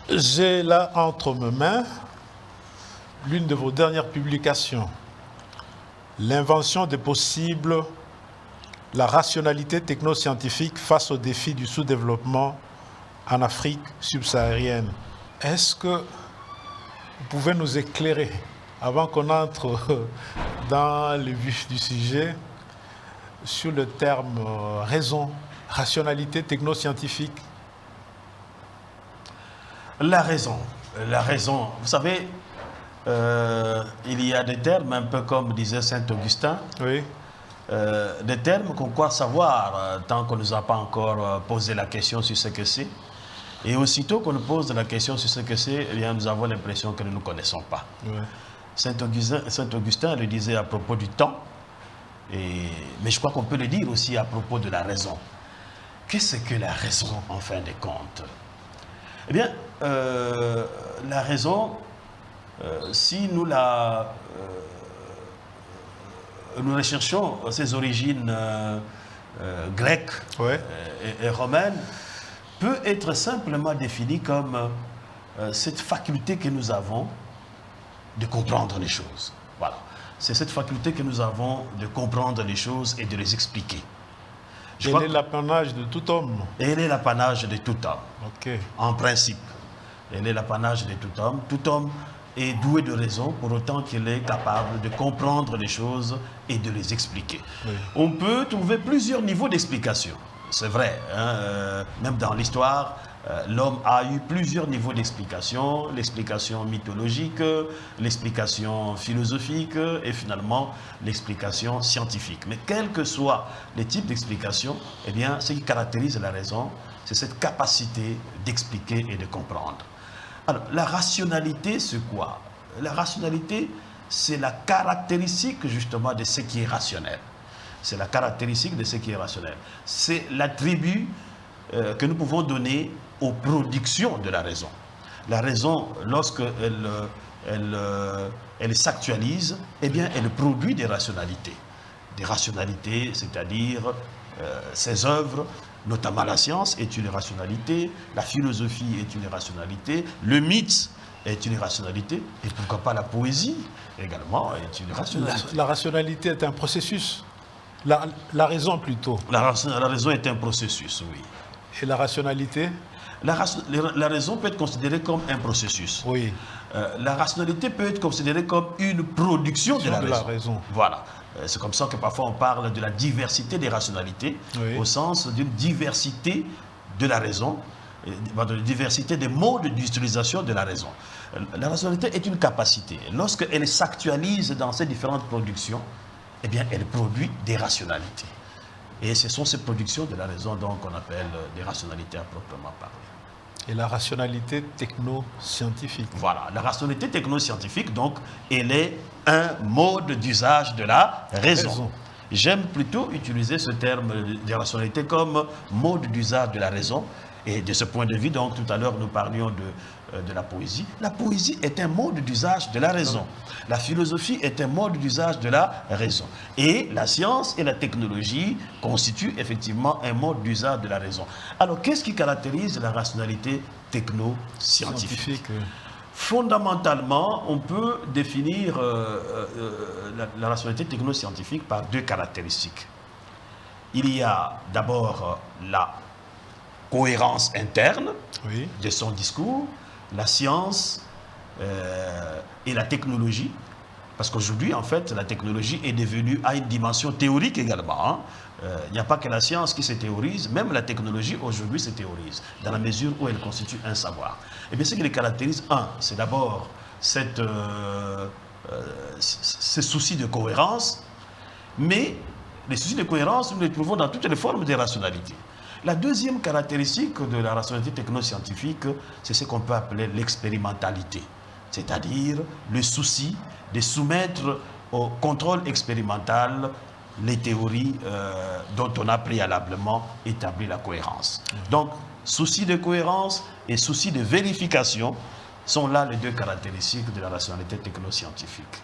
J'ai là entre mes mains l'une de vos dernières publications, L'invention des possibles, la rationalité technoscientifique face aux défis du sous-développement en Afrique subsaharienne. Est-ce que vous pouvez nous éclairer, avant qu'on entre dans le vif du sujet, sur le terme raison, rationalité technoscientifique? La raison, vous savez, il y a des termes, un peu comme disait Saint-Augustin, oui. Des termes qu'on croit savoir tant qu'on ne nous a pas encore posé la question sur ce que c'est. Et aussitôt qu'on nous pose la question sur ce que c'est, eh bien, nous avons l'impression que nous ne connaissons pas. Oui. Saint-Augustin le disait à propos du temps, mais je crois qu'on peut le dire aussi à propos de la raison. Qu'est-ce que la raison, en fin de compte? Eh bien, la raison, si nous nous recherchons ses origines grecques Ouais. et romaines, peut être simplement définie comme cette faculté que nous avons de comprendre les choses. Voilà. C'est cette faculté que nous avons de comprendre les choses et de les expliquer. Elle est l'apanage de tout homme. Elle est l'apanage de tout homme. Ok. En principe. Elle est l'apanage de tout homme. Tout homme est doué de raison pour autant qu'il est capable de comprendre les choses et de les expliquer. Oui. On peut trouver plusieurs niveaux d'explication. C'est vrai, hein, même dans l'histoire, l'homme a eu plusieurs niveaux d'explication, l'explication mythologique, l'explication philosophique et finalement l'explication scientifique. Mais quel que soit les types d'explication, eh bien, ce qui caractérise la raison, c'est cette capacité d'expliquer et de comprendre. Alors, la rationalité, c'est quoi? La rationalité, c'est la caractéristique justement de ce qui est rationnel. C'est la caractéristique de ce qui est rationnel. C'est l'attribut que nous pouvons donner aux productions de la raison. La raison, lorsqu'elle s'actualise, eh bien, elle produit des rationalités. Des rationalités, c'est-à-dire ses œuvres, notamment la science est une rationalité, la philosophie est une rationalité, le mythe est une rationalité, et pourquoi pas la poésie également est une rationalité. La rationalité est un processus. La raison plutôt. La raison est un processus, oui. Et la rationalité? La raison peut être considérée comme un processus. Oui. La rationalité peut être considérée comme une production de la raison. Voilà. C'est comme ça que parfois on parle de la diversité des rationalités, oui, au sens d'une diversité de la raison, de diversité des modes d'utilisation de la raison. La rationalité est une capacité. Lorsqu'elle s'actualise dans ces différentes productions, eh bien, elle produit des rationalités. Et ce sont ces productions de la raison donc qu'on appelle des rationalités à proprement parler. Et la rationalité technoscientifique. Voilà, la rationalité technoscientifique, donc, elle est un mode d'usage de la raison. J'aime plutôt utiliser ce terme de rationalité comme mode d'usage de la raison. Et de ce point de vue, donc, tout à l'heure, nous parlions de la poésie. La poésie est un mode d'usage de la raison. La philosophie est un mode d'usage de la raison. Et la science et la technologie constituent effectivement un mode d'usage de la raison. Alors, qu'est-ce qui caractérise la rationalité technoscientifique? Fondamentalement, on peut définir la rationalité technoscientifique par deux caractéristiques. Il y a d'abord la cohérence interne, oui, de son discours, la science et la technologie, parce qu'aujourd'hui, en fait, la technologie est devenue à une dimension théorique également. Hein. Il n'y a pas que la science qui se théorise, même la technologie aujourd'hui se théorise, dans la mesure où elle constitue un savoir. Et bien, ce qui les caractérise, c'est d'abord ce souci de cohérence, mais les soucis de cohérence, nous les trouvons dans toutes les formes de rationalité. La deuxième caractéristique de la rationalité technoscientifique, c'est ce qu'on peut appeler l'expérimentalité, c'est-à-dire le souci de soumettre au contrôle expérimental les théories dont on a préalablement établi la cohérence. Donc, souci de cohérence et souci de vérification sont là les deux caractéristiques de la rationalité technoscientifique.